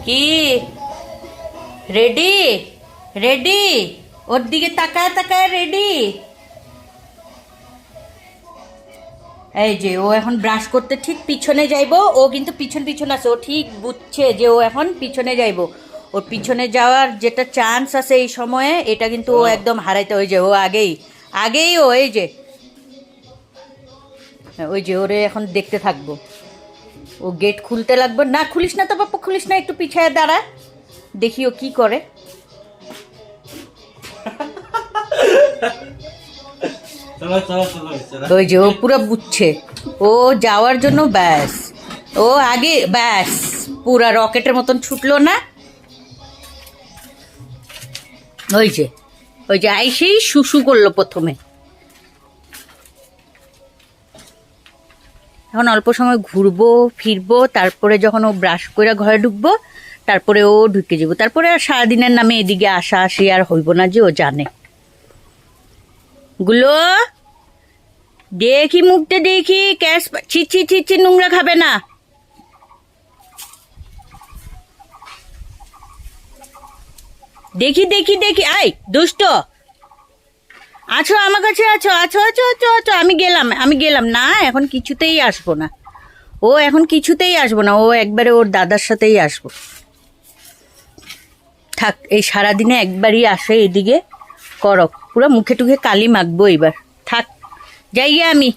কি ready? Ready? ওর দিকে তাকায় তাকায় রেডি? এই যে ও এখন ব্রাশ করতে ঠিক পিছনে যাইবো, ও কিন্তু পিছন পিছন আছে, ও ঠিক বুঝছে যে ও এখন পিছনে যাইবো। ওর পিছনে যাওয়ার যেটা চান্স আছে এই সময়ে, এটা কিন্তু ও একদম হারাইতে, ওই যে ও আগেই আগেই ও এই যে ওই যে ওরে এখন দেখতে থাকবো। ও গেট খুলতে লাগবে না, খুলিস না তো বাপ্পা, খুলিস না, একটু পিছায় দাঁড়া, দেখি ও কি করে। ওই যে ও পুরো বুঝছে, ও যাওয়ার জন্য ব্যাস, ও আগে ব্যাস পুরা রকেটের মতন ছুটলো না। ওই যে ওই যে আইসেই শুশু করলো প্রথমে। এখন অল্প সময় ঘুরবো ফিরবো, তারপরে যখন ও ব্রাশ করে ঘরে ঢুকবো, তারপরে ও ঢুকে যাবো, তারপরে আর সারাদিনের নামে এদিকে আসা আসি আর হইব না, যে ও জানে। গুলো দেখি, মুখটা দেখি, ক্যাশ ছিচি ছিচি, নোংরা খাবে না। দেখি দেখি দেখি, আই দুষ্ট, আছো আমার কাছে, আছো আছো আছো আছো আছো, আমি গেলাম আমি গেলাম না, এখন কিছুতেই আসবো না, ও এখন কিছুতেই আসবো না, ও একবারে ওর দাদার সাথেই আসবো। থাক, এই সারাদিনে একবারই আসে এদিকে, করক পুরো মুখে টুখে কালি মাখবো এবার। থাক, যাই গে আমি।